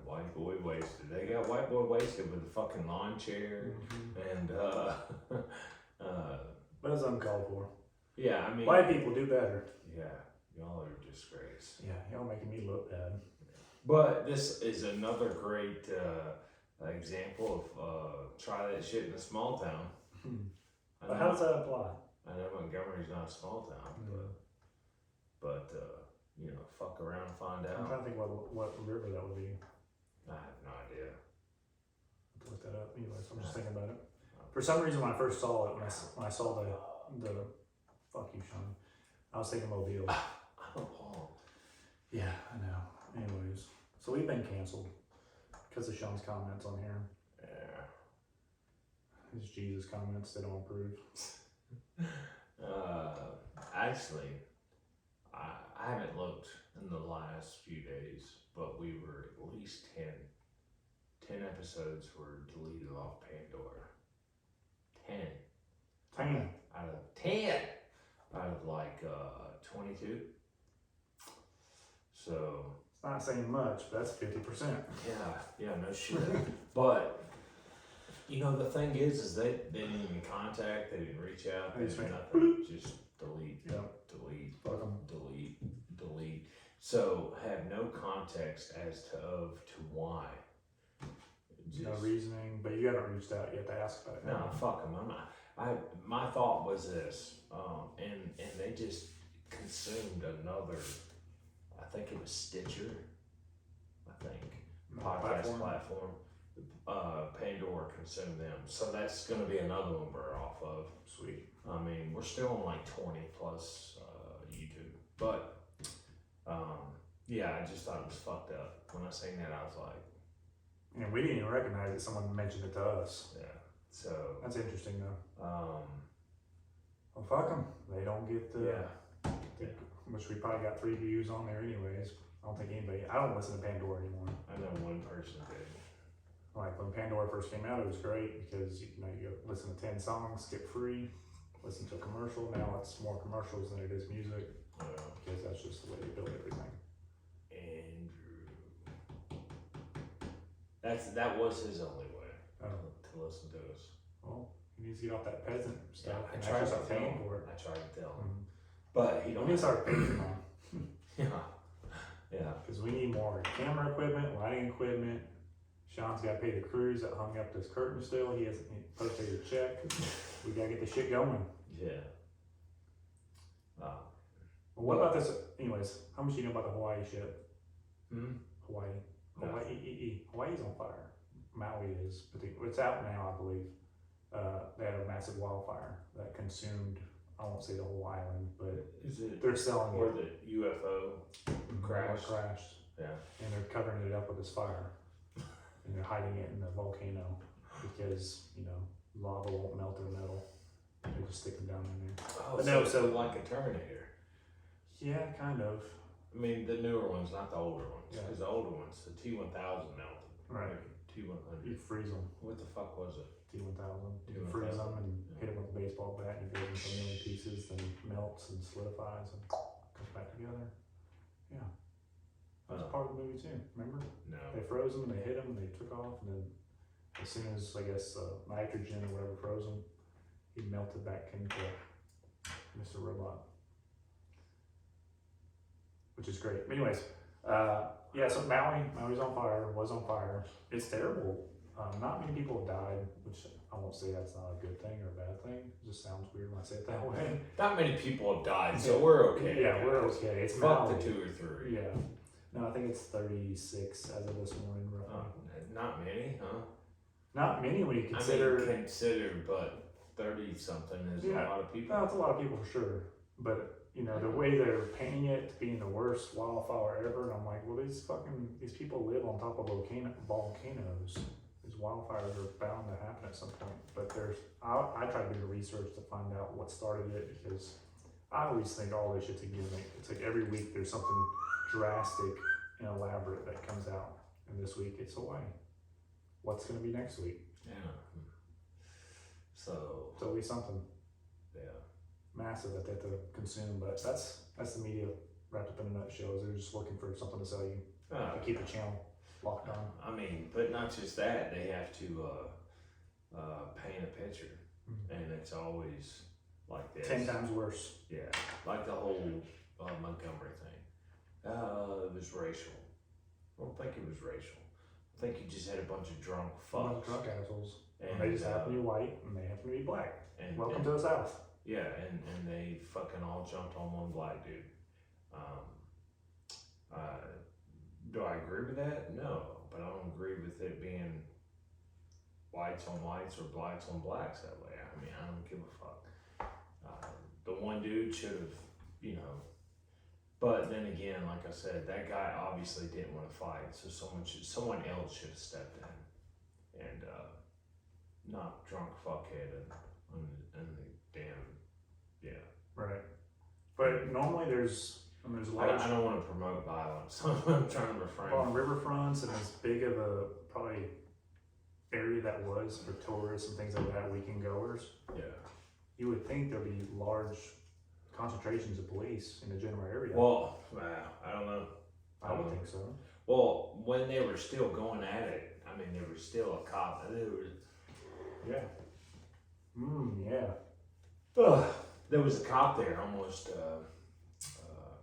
White boy wasted. They got white boy wasted with the fucking lawn chair and But it's uncalled for. Yeah, I mean, white people do better. Yeah, y'all are a disgrace. Yeah, y'all making me look bad. But this is another great example of try that shit in a small town. But how does that apply? I know Montgomery's not a small town, but fuck around and find out. I'm trying to think what river that would be. I have no idea. I have to look that up. Anyways, I'm just thinking about it. For some reason, when I first saw it, when I saw the fuck you, Sean, I was thinking Mobile. I'm appalled. Yeah, I know. Anyways, so we've been canceled because of Sean's comments on here. Yeah. His Jesus comments, they don't approve. Actually, I haven't looked in the last few days, but we were at least 10 episodes were deleted off Pandora. 10 out of 10 out of like 22. So it's not saying much, but that's 50%. Yeah, no shit. But the thing is they didn't even contact, they didn't reach out, they did nothing. Just delete, delete. So have no context as to why. No reasoning, but you haven't reached out yet to ask about it. No, fuck them. I'm not. My thought was this, and they just consumed another. I think it was Stitcher. I think podcast platform. Pandora consumed them, so that's going to be another one we're off of. Sweet. I mean, we're still on like 20 plus YouTube, but I just thought it was fucked up. When I seen that, I was like. And we didn't even recognize it. Someone mentioned it to us. Yeah. So that's interesting, though. Well, fuck them. They don't get the. Which we probably got 3 views on there, anyways. I don't think anybody. I don't listen to Pandora anymore. I know one person did. Like when Pandora first came out, it was great because you listen to 10 songs, skip free, listen to a commercial. Now it's more commercials than it is music because that's just the way they build everything. That was his only way to listen to us. Well, he needs to get off that peasant stuff. I tried to tell him. But he don't. We need to start paying him on. Yeah. Because we need more camera equipment, lighting equipment. Sean's got to pay the crews that hung up this curtain still. He hasn't posted a check. We got to get the shit going. Yeah. Well, what about this? Anyways, how much do you know about the Hawaii shit? Hawaii. No. Hawaii's on fire. Maui is. It's out now, I believe. They had a massive wildfire that consumed, I won't say the whole island, but they're selling it. Or the UFO crashed. Yeah. And they're covering it up with this fire. And they're hiding it in the volcano because, lava won't melt their metal. They just stick them down in there. Oh, but no, so like a Terminator. Yeah, kind of. I mean, the newer ones, not the older ones. Because the older ones, the T-1000 melted. Right. T-100. You freeze them. What the fuck was it? T-1000. You freeze them and hit them with a baseball bat and it goes into a million pieces, then melts and solidifies and comes back together. Yeah. That was part of the movie too, remember? No. They froze them and they hit him and they took off, and then as soon as, I guess, nitrogen or whatever froze him, he melted back into Mr. Robot. Which is great. But anyways, so Maui's on fire, was on fire. It's terrible. Not many people have died, which I won't say that's not a good thing or a bad thing. It just sounds weird when I say it that way. Not many people have died, so we're okay. Yeah, we're okay. It's fuck Maui. the 2 or 3. Yeah. No, I think it's 36 as of this morning. Not many, huh? Not many when you consider. But 30 something is a lot of people. No, it's a lot of people for sure. But you know the way they're painting it to being the worst wildfire ever, and I'm like, well, these people live on top of volcanoes. These wildfires are bound to happen at some point. But I try to do the research to find out what started it, because I always think all this shit's a gimmick. It's like every week there's something drastic and elaborate that comes out, and this week it's Hawaii. What's going to be next week? Yeah. So It's always something. Yeah. Massive that they have to consume, but that's the media wrapped up in a nutshell. Is they're just looking for something to sell you to keep the channel locked on. I mean, but not just that, they have to paint a picture, and it's always like this. 10 times worse. Yeah, like the whole Montgomery thing. It was racial. I don't think it was racial. I think you just had a bunch of drunk fucks. Drunk assholes. And they just happen to be white, and they happen to be black. And welcome to the South. Yeah, and they fucking all jumped on one black dude. Do I agree with that? No, but I don't agree with it being whites on whites or blacks on blacks that way. I mean, I don't give a fuck. The one dude should have, but then again, like I said, that guy obviously didn't want to fight, so someone else should have stepped in and not drunk fuckhead and the damn, yeah. Right. But normally there's a lot of. I don't want to promote violence. I'm trying to refrain. On riverfronts and as big of a probably area that was for tourists and things like that, weekend goers. Yeah. You would think there'd be large concentrations of police in the general area. Well, I don't know. I would think so. Well, when they were still going at it, I mean, there was still a cop. Yeah. Yeah. There was a cop there almost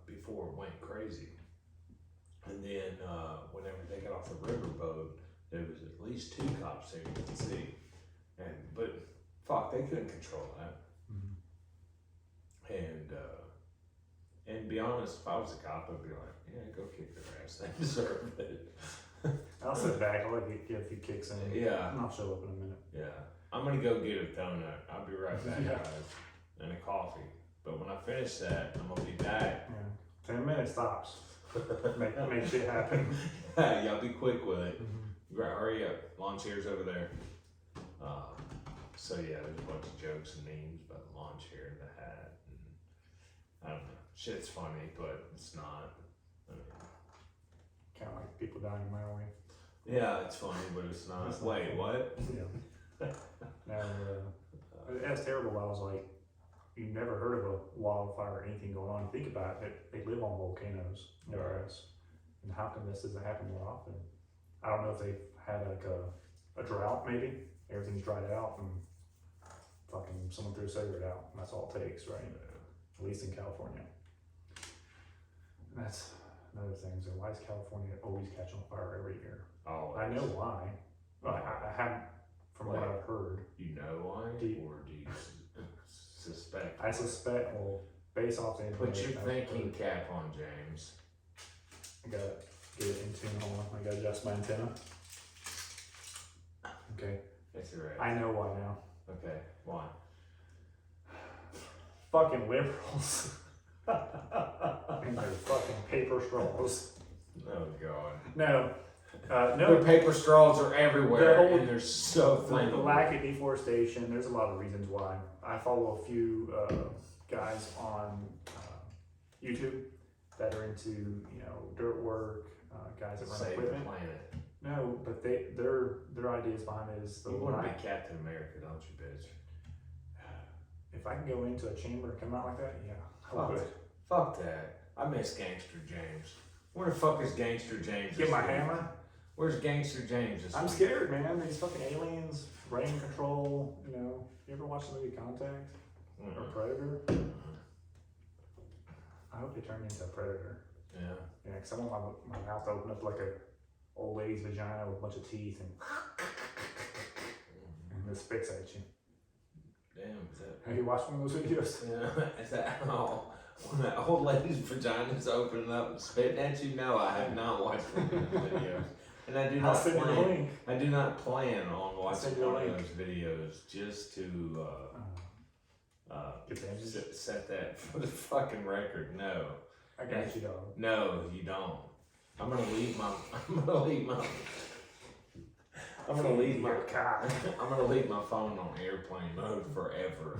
before it went crazy. And then whenever they got off the riverboat, there was at least 2 cops there you could see. But fuck, they couldn't control that. And to be honest, if I was a cop, I'd be like, yeah, go kick their ass. They deserve it. I'll sit back. I'll let you get a few kicks in. Yeah. And I'll show up in a minute. Yeah. I'm going to go get a donut. I'll be right back, Yeah. guys. And a coffee. But when I finish that, I'm going to be back. Yeah. 10 minutes tops. make shit happen. Y'all be quick with it. Hurry up. Lawn chair's over there. So yeah, there's a bunch of jokes and memes about the lawn chair and the hat. And I don't know. Shit's funny, but it's not. I mean, Kind of like people dying in Maui. yeah, it's funny, but it's not. It's not Wait, funny. what? Yeah. That's terrible. I was like, you've never heard of a wildfire or anything going on. Think about it. They live on volcanoes, whereas, and how come this doesn't happen more often? I don't know if they've had like a drought, maybe. Everything's dried out and fucking someone threw a cigarette out. And that's all it takes, right? At least in California. And that's another thing. So why is California always catching on fire every year? Oh, I know why. But I haven't, from what I've heard. You know why? Or do you suspect? I suspect, well, based off the Put information your I've thinking heard, cap on, James. I gotta get it in tune. Hold on. I gotta adjust my antenna. Okay. That's right. I know why now. Okay, why? Fucking liberals. And their fucking paper straws. Oh god. No. Their No. paper straws are everywhere, The whole- and they're so The flammable. lack of deforestation, there's a lot of reasons why. I follow a few guys on YouTube that are into, dirt work, guys that run Save the equipment. planet. No, but their ideas behind it is the You want to lack. be Captain America, don't you, bitch? If I can go into a chamber and come out like that, yeah, I Fuck, would. fuck that. I miss Gangster James. Where the fuck is Gangster James? Get this my week? hammer. Where's Gangster James this I'm week? scared, man. These fucking aliens, brain control. You ever watch the movie Contact or Predator? I hope they turn me into a predator. Yeah. Yeah, because I want my mouth to open up like a old lady's vagina with a bunch of teeth and This spits at you. Damn, is that? Have you watched one of those videos? Yeah, is that how when that old lady's vagina's opening up and spitting at you? No, I have not watched one of those videos. And I do I'll not send you the plan. link. I do not plan on watching send you the one of link. those videos just to Get the images. set that for the fucking record. No, I got you, dog. no, you don't. I'm gonna leave my. I'm gonna leave my. I'm gonna leave my. God. I'm gonna leave my phone on airplane mode forever.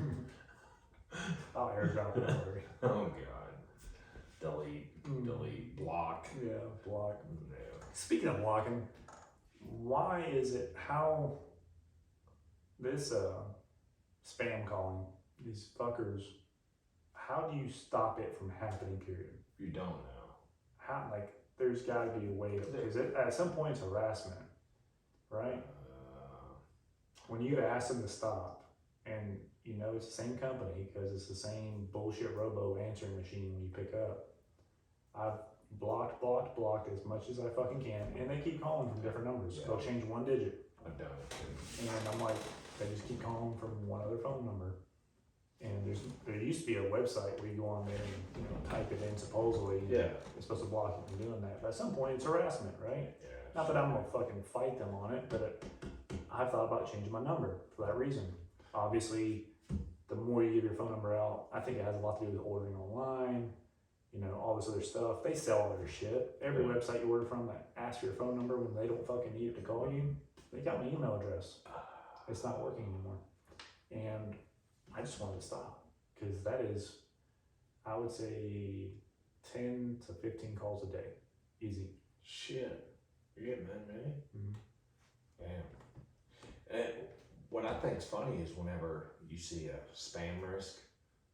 I'll airdrop it over. Oh God. Delete, block. Yeah, block. No. Speaking of blocking, why is it how this spam calling, these fuckers, how do you stop it from happening, period? You don't know. How, like, there's got to be a way to, because at some point it's harassment, right? When you ask them to stop, and you know it's the same company because it's the same bullshit robo answering machine when you pick up. I've blocked as much as I fucking can, and they keep calling from different numbers. Yeah. They'll change one digit, I've done it too. and I'm like, they just keep calling from one other phone number. And there used to be a website where you go on there and type it in supposedly. Yeah. It's supposed to block you from doing that. But at some point it's harassment, right? Yeah. Not that I'm gonna fucking fight them on it, but I've thought about changing my number for that reason. Obviously, the more you give your phone number out, I think it has a lot to do with ordering online, all this other stuff. They sell all their shit. Every website you order from that asks for your phone number when they don't fucking need it to call you, they got my email address. It's not working anymore. And I just wanted to stop because that is, I would say, 10 to 15 calls a day. Easy. Shit. You're getting that many? Mm-hmm. Damn. And what I think is funny is whenever you see a spam risk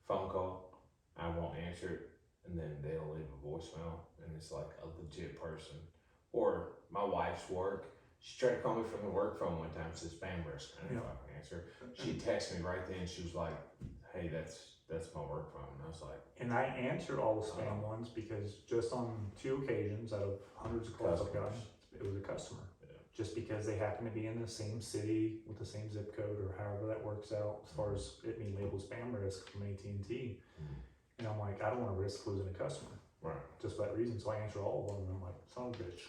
phone call, I won't answer it, and then they'll leave a voicemail, and it's like a legit person. Or my wife's work, she tried to call me from the work phone one time, said spam risk. I didn't fucking answer. She texted me right then, she was like, hey, that's my work phone. And I was like, and I answered all the spam ones because just on 2 occasions out of hundreds of calls I've gotten, it was a customer. Just because they happen to be in the same city with the same zip code or however that works out as far as it being labeled spam risk from AT&T. And I'm like, I don't want to risk losing a customer. right. Just for that reason. So I answer all of them and I'm like, son of a bitch,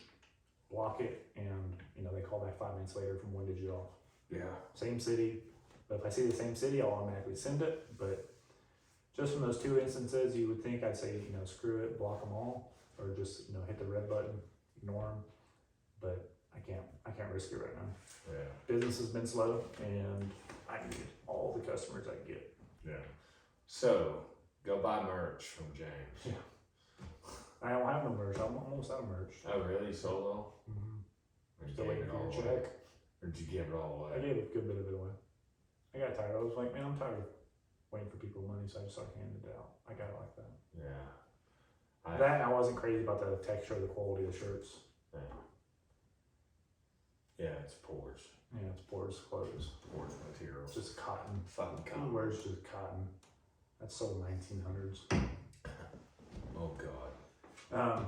block it. And they call back 5 minutes later from 1 digit off. Yeah. Same city. But if I see the same city, I'll automatically send it. But just from those 2 instances, you would think I'd say, screw it, block them all, or just, hit the red button, ignore them. But I can't risk it right now. Yeah. Business has been slow, and I need all the customers I can get. Yeah. So, go buy merch from James. Yeah. I don't have no merch. I'm almost out of merch. Oh, really? Solo? Mm-hmm. Or you Still gave waiting it for all your away? check. Or did you give it all I away? gave a good bit of it away. I got tired. I was like, man, I'm tired of waiting for people money, so I just started handing it out. I got it like that. Yeah. I wasn't crazy about the texture or the quality of the shirts. Yeah, it's pores. Yeah, it's Porter's clothes. Pores material. It's just cotton. Fucking Who cotton. wears just cotton? That's so 1900s. Oh, God.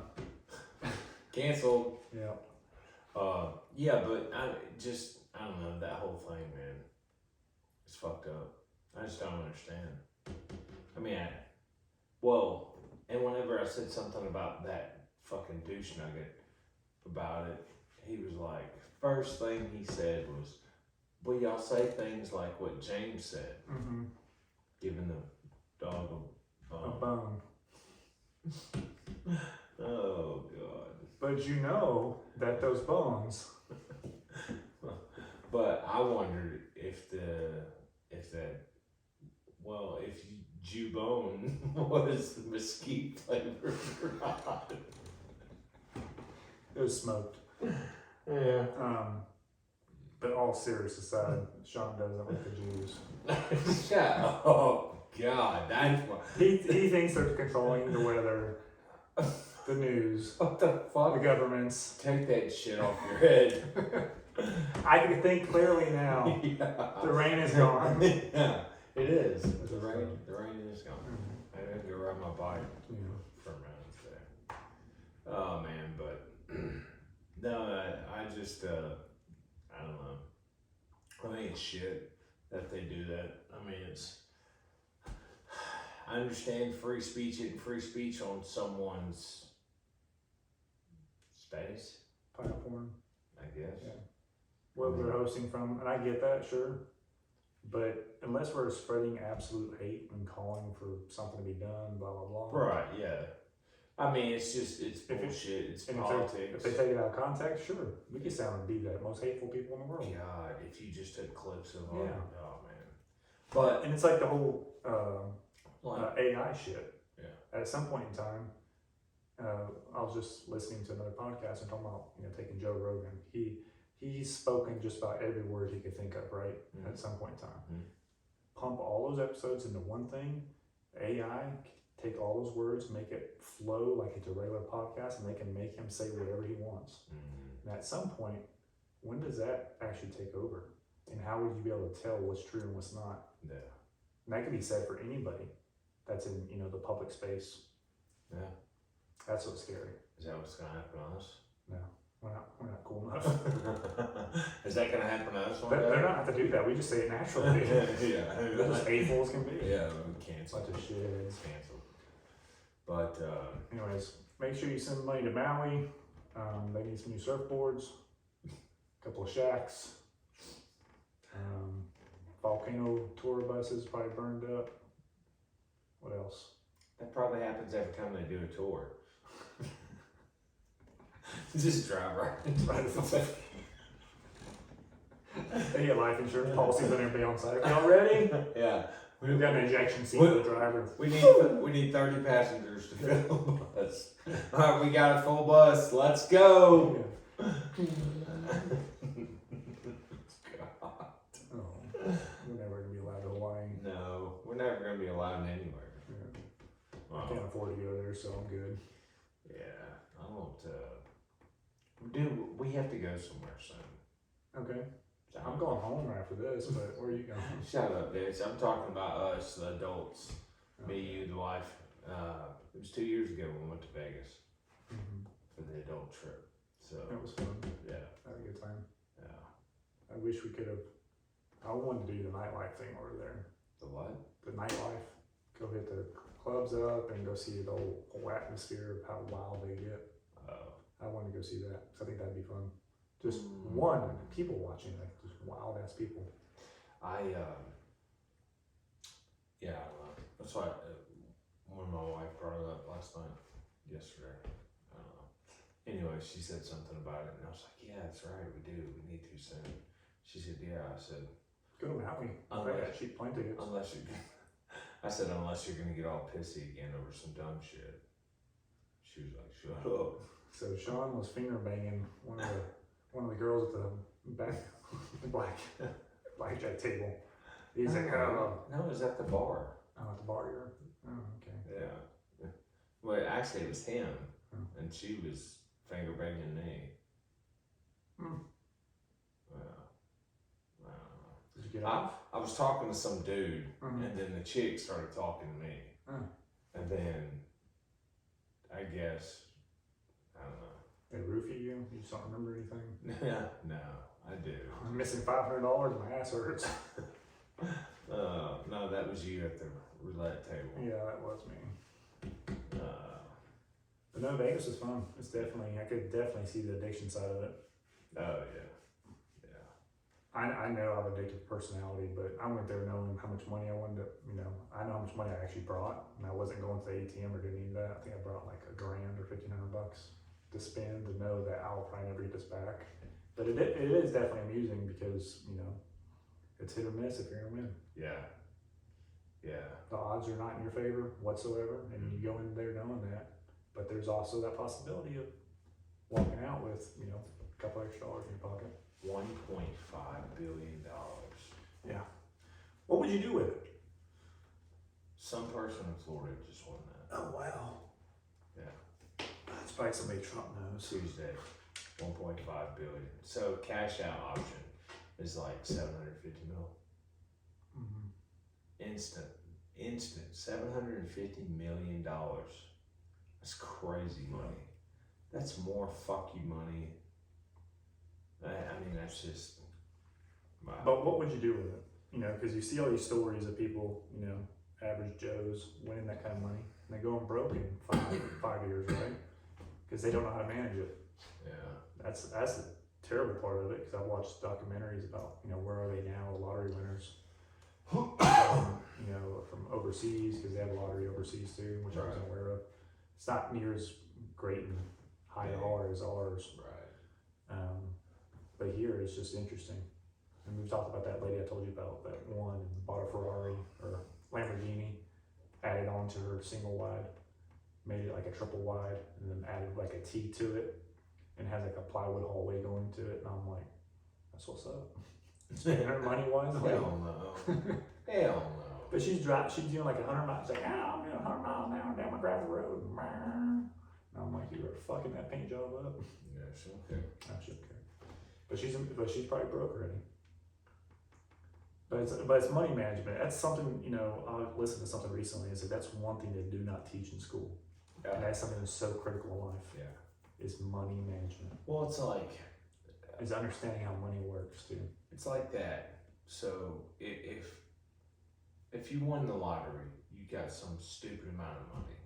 Canceled. Yeah. Yeah, but I don't know, that whole thing, man, it's fucked up. I just don't understand. I mean, and whenever I said something about that fucking douche nugget about it, he was like, first thing he said was, well, y'all say things like what James said, giving the dog a A bone. bone. Oh, God. But you know that those bones. But I wondered if Jubone was mesquite flavored or not. It was smoked. Yeah. But all serious aside, Sean doesn't like the Jews. Oh, God, that's what. He thinks they're controlling the weather, the news, What the the fuck? governments. Take that shit off your head. I can think clearly now. Yeah. The rain is gone. Yeah, it is. It's The rain gone. is gone. I didn't go ride my bike Yeah. for a minute today. Oh man, but no, I just I don't know. me it's shit that they do that. I mean, I understand free speech isn't free speech on someone's space, Platform. I guess. Yeah. What they're hosting from, and I get that, sure. But unless we're spreading absolute hate and calling for something to be done, blah blah blah. Right, yeah. I mean, it's bullshit. It's politics. If they take it out of context, sure, we could sound and be the most hateful people in the world. God, if you just took clips of Yeah. oh man. But and it's like the whole AI shit. Yeah. At some point in time, I was just listening to another podcast and talking about taking Joe Rogan. He's spoken just about every word he could think of, right? Mm-hmm. At some point in time. Mm-hmm. Pump all those episodes into one thing. AI take all those words, make it flow like it's a regular podcast, and they can make him say whatever he wants. Mm-hmm. And at some point, when does that actually take over? And how would you be able to tell what's true and what's not? Yeah. And that could be said for anybody that's in the public space. Yeah. That's what's scary. Is that what's gonna happen to us? No. We're not cool enough. Is that gonna happen to us one day? They're not have to do that. We just say it naturally. Yeah. They're just hateful as can be. Yeah, we cancel. Bunch of shit. Canceled. But anyways, make sure you send money to Maui. They need some new surfboards, a couple of shacks. Volcano tour buses probably burned up. What else? That probably happens every time they do a tour. Just drive right. They get life insurance policies and everybody on site. Y'all ready? Yeah. We've got an ejection seat for the driver. We need 30 passengers to fill the bus. All right, we got a full bus. Let's go. Yeah. God. Oh, we're never gonna be allowed to Hawaii. No, we're never gonna be allowed anywhere. Yeah. I can't afford to go there, so I'm good. Yeah, I won't. Dude, we have to go somewhere soon. Okay. I'm going home after this, but where are you going? Shut up, bitch. I'm talking about us, the adults. Okay. Me, you, the wife. It was 2 years ago when we went to Vegas for the adult trip. So it was fun. Yeah. Had a good time. Yeah. I wish we could have. I wanted to do the nightlife thing over there. The what? The nightlife. Go hit the clubs up and go see the whole atmosphere of how wild they get. Oh. I want to go see that. So I think that'd be fun. Just people watching, like just wild ass people. I don't know. That's why when my wife brought it up yesterday, I don't know. Anyway, she said something about it, and I was like, "Yeah, that's right. We do. We need to soon." She said, "Yeah." I said, "Go to Maui. I got cheap plane tickets." I said, "Unless you're gonna get all pissy again over some dumb shit." She was like, "Shut up." So Sean was finger banging one of the girls at the back blackjack table. He's like, "Oh, no, it was at the bar." Oh, at the bar, you're. Oh, okay. Yeah. Well, actually, it was him, and she was finger banging me. Did you get off? I was talking to some dude, and then the chick started talking to me, and then I guess I don't know. They roofie you? You just don't remember anything? No, I do. I'm missing $500. My ass hurts. No, that was you at the roulette table. Yeah, that was me. But no, Vegas is fun. It's definitely, I could definitely see the addiction side of it. Oh, yeah. I know I'm addicted to personality, but I went there knowing how much money I wanted to, I know how much money I actually brought, and I wasn't going to the ATM or doing any of that. I think I brought like $1,000 or $1,500 to spend to know that I'll probably never get this back. But it is definitely amusing because, it's hit or miss if you're going to win. Yeah. Yeah. The odds are not in your favor whatsoever, and you go in there knowing that. But there's also that possibility of walking out with, a couple extra dollars in your pocket. $1.5 billion. Yeah. What would you do with it? Some person in Florida just won that. Oh, wow. Yeah. That's probably somebody Trump knows. Tuesday, 1.5 billion. So cash out option is like 750 mil. Instant, $750 million. That's crazy money. That's more fuck you money. I mean, that's just Wow. But what would you do with it? You know, because you see all these stories of people, you know, average Joes winning that kind of money, and they go broke in 5 years, right? Because they don't know how to manage it. Yeah. That's the terrible part of it. Because I've watched documentaries about, you know, where are they now, the lottery winners, you know, from overseas, because they have lottery overseas too, which I wasn't aware of. It's not near as great and high hard as ours. Right. But here it's just interesting. And we've talked about that lady I told you about, that one bought a Ferrari or Lamborghini, added on to her single wide, made it like a triple wide, and then added like a T to it, and has like a plywood hallway going to it. And I'm like, that's what's up. Money wise, Hell no. Hell no. But she's doing like 100 miles. She's like, I'm doing 100 miles an hour down my gravel road. And I'm like, you are fucking that paint job up. Yeah, she don't care. No, she don't care. But she's probably broke already. But it's money management. That's something, you know, I listened to something recently and said that's one thing they do not teach in school. Yeah. And that's something that's so critical in life. Yeah. Is money management. Well, it's like is understanding how money works too. It's like that. So if you won the lottery, you got some stupid amount of money.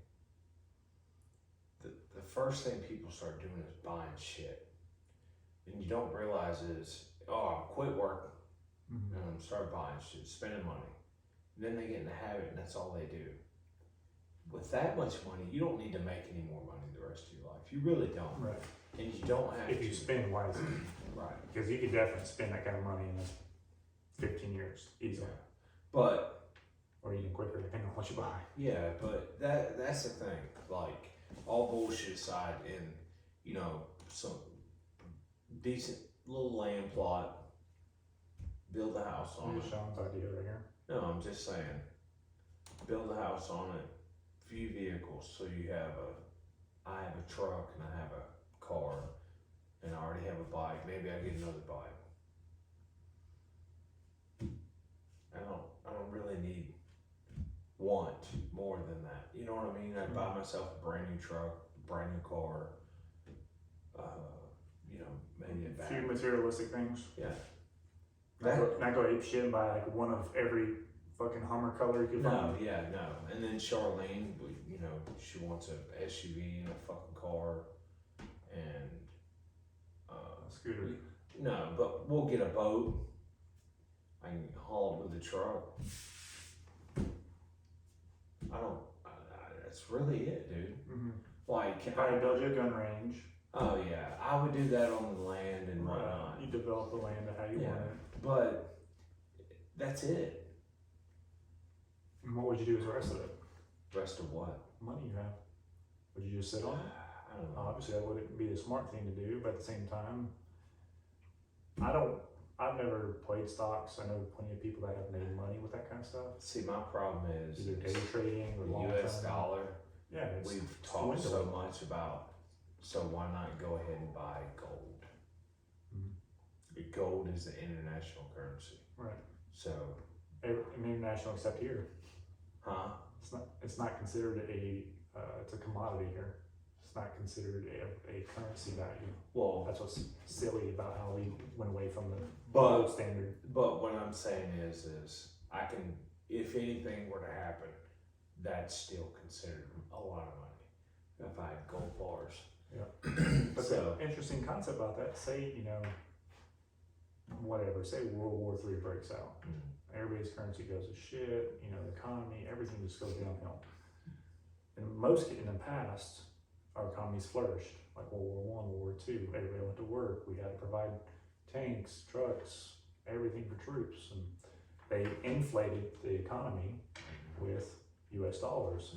The first thing people start doing is buying shit. And you don't realize is, oh, I quit working. Start buying shit, spending money. And then they get in the habit, and that's all they do. With that much money, you don't need to make any more money the rest of your life. You really don't. Right. And you don't have if you spend wisely. Right. Because you could definitely spend that kind of money in 15 years easily. Yeah. But or even quicker depending on what you buy. Yeah, but that's the thing. Like, all bullshit aside, and you know, some decent little land plot. Build a house on it. Sean's idea right here. No, I'm just saying. Build a house on it. Few vehicles. So you have I have a truck and I have a car, and I already have a bike. Maybe I get another bike. I don't really want more than that. You know what I mean? I'd buy myself a brand new truck, brand new car. You know, maybe a few materialistic things. Yeah. Not go ape shit and buy like one of every fucking Hummer color you can find. No. And then Charlene, you know, she wants a SUV and a fucking car, and a scooter. No, but we'll get a boat. I can haul it with the truck. That's really it, dude. Mm-hmm. Like, probably build you a gun range. Oh yeah, I would do that on the land and whatnot. You develop the land to how you want it. But that's it. And what would you do with the rest of it? Rest of what? Money you have. Would you just sit on it? I don't know. Obviously that wouldn't be the smart thing to do, but at the same time, I've never played stocks. I know plenty of people that have made money with that kind of stuff. See, my problem is either day trading or long US term. dollar. Yeah, we've talked so much about, so why not go ahead and buy gold? Gold is the international currency. Right. So international except here. Huh? It's not considered it's a commodity here. It's not considered a currency value. Well, that's what's silly about how we went away from the gold standard. But what I'm saying is I can, if anything were to happen, that's still considered a lot of money. If I had gold bars. Yeah. But so, the interesting concept about that, say, you know, whatever, say World War III breaks out. Everybody's currency goes to shit, you know, the economy, everything just goes downhill. In the past, our economies flourished, like World War I, World War II. Everybody went to work. We had to provide tanks, trucks, everything for troops. And they inflated the economy with US dollars.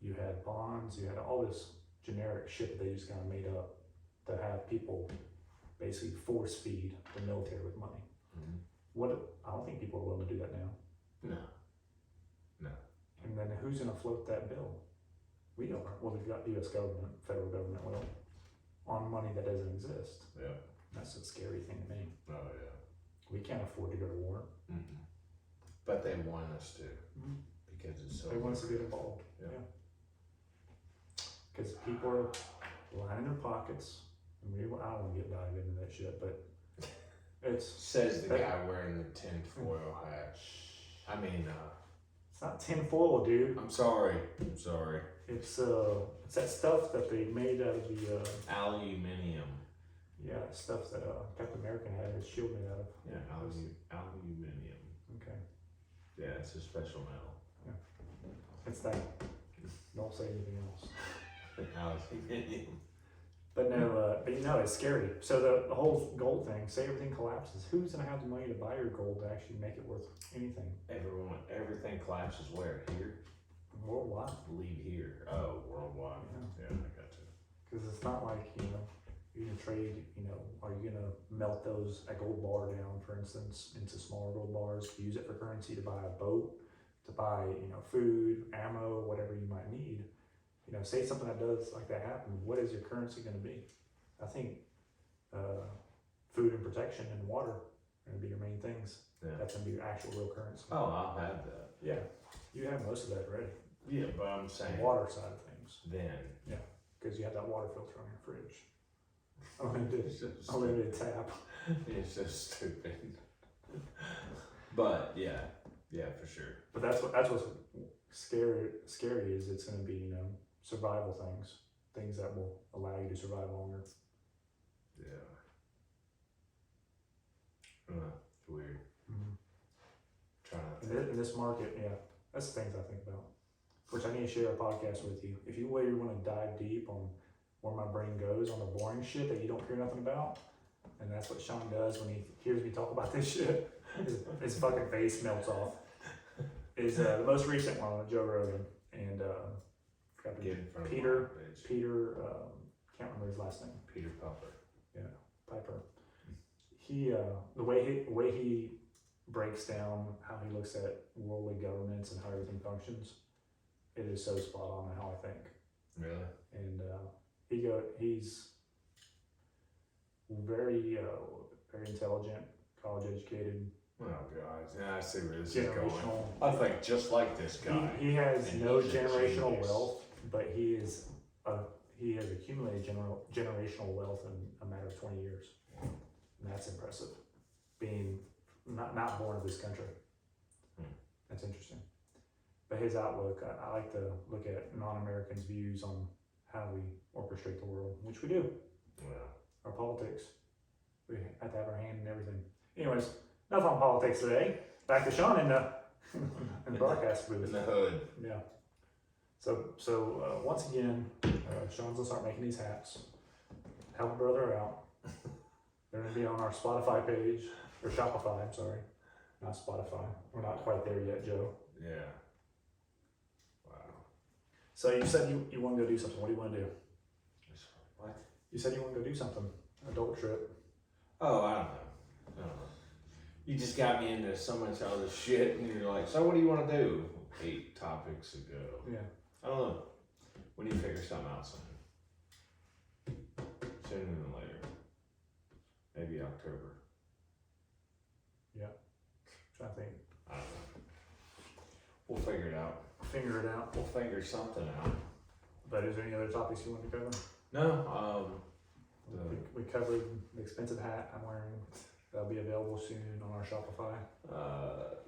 You had bonds, you had all this generic shit that they just kind of made up to have people basically force feed the military with money. I don't think people are willing to do that now. No. And then who's going to float that bill? We are. Well, we've got the U.S. government, federal government will, on money that doesn't exist. Yeah. That's a scary thing to me. Oh yeah. We can't afford to go to war. But they want us to, because it's so. They want us to get involved. Yeah. Because people are lining their pockets. I mean, I don't want to get dive into that shit, but It's Says the guy wearing the tinfoil hat. I mean, it's not tinfoil, dude. I'm sorry. It's that stuff that they made out of the Aluminium. yeah, stuff that Captain America had his shield made out of. Yeah, aluminium. Okay. Yeah, it's a special metal. It's that. Don't say anything else. Aluminium. But no, but it's scary. So the whole gold thing, say everything collapses, who's gonna have the money to buy your gold to actually make it worth anything? Everything collapses where? Here? Worldwide. Leave here. Oh, worldwide. Yeah, I got you. Because it's not like, you can trade, are you gonna melt a gold bar down, for instance, into smaller gold bars, use it for currency to buy a boat, to buy, food, ammo, whatever you might need. Say something that does like that happen, what is your currency going to be? I think food and protection and water are going to be your main things. Yeah. That's going to be your actual real currency. Oh, I'll have that. Yeah, you have most of that already. Yeah, but I'm saying The water side of things. then. Because you have that water filter on your fridge. Unlimited tap. It's so stupid. But yeah, for sure. But that's what's scary is it's going to be, survival things that will allow you to survive longer. Yeah. It's weird. Mm-hmm. Trying to In this market, that's the things I think about. Which I need to share a podcast with you. If you really want to dive deep on where my brain goes on the boring shit that you don't hear nothing about, and that's what Sean does when he hears me talk about this shit, his fucking face melts off. Is the most recent one with Joe Rogan and Peter, can't remember his last name. Peter Piper. Yeah, Piper. He the way he breaks down how he looks at worldly governments and how everything functions, it is so spot on in how I think. Really? And he's very very intelligent, college educated. Oh god, yeah, I see where this is going. Generational. I think just like this guy. He has And no he's a generational genius. wealth, but he has accumulated generational wealth in a matter of 20 years. And that's impressive. Being not born of this country. That's interesting. But his outlook, I like to look at non-Americans' views on how we orchestrate the world, which we do. Yeah. Our politics. We have to have our hand in everything. Anyways, enough on politics today. Back to Sean in the broadcast booth. In the hood. Yeah. So once again, Sean's gonna start making these hats. Help a brother out. They're gonna be on our Spotify page, or Shopify, I'm sorry. Not Spotify. We're not quite there yet, Joe. Yeah. Wow. So you said you want to go do something. What do you want to do? What? You said you want to go do something. Adult trip. Oh, I don't know. You just got me into so much other shit, and you're like, so what do you want to do? 8 topics ago. Yeah. I don't know. We need to figure something out soon. Sooner than later. Maybe October. Trying to think. I don't know. We'll figure it out. Figure it out. We'll figure something out. But is there any other topics you want to cover? No, We covered the expensive hat I'm wearing. That'll be available soon on our Shopify.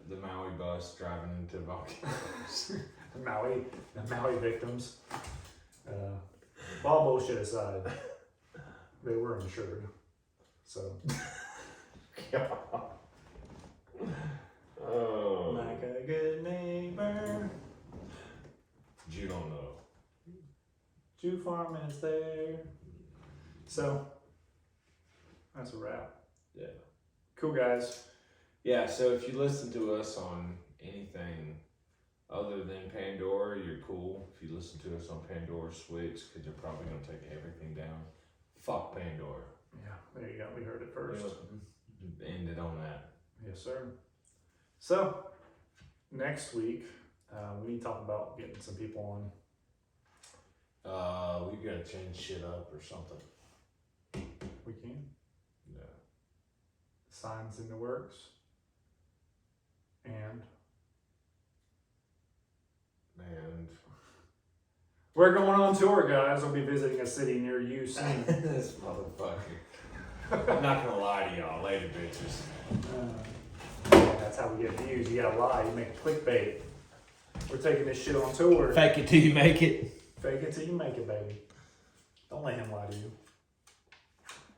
the Maui bus driving into volcanoes. The Maui victims. All bullshit aside, they were insured. So. Oh. Like a good neighbor. You don't know. 2 minutes there. So, that's a wrap. Yeah. Cool, guys. Yeah, so if you listen to us on anything other than Pandora, you're cool. If you listen to us on Pandora, switch, because you're probably going to take everything down. Fuck Pandora. Yeah, there you go. We heard it first. Ended on that. Yes, sir. So, next week, we need to talk about getting some people on. We gotta change shit up or something. We can. Yeah. Signs in the works. And we're going on tour, guys. We'll be visiting a city near you soon. This motherfucker. I'm not gonna lie to y'all. Later, bitches. That's how we get views. You gotta lie. You make clickbait. We're taking this shit on tour. Fake it till you make it. Fake it till you make it, baby. Don't let him lie to you.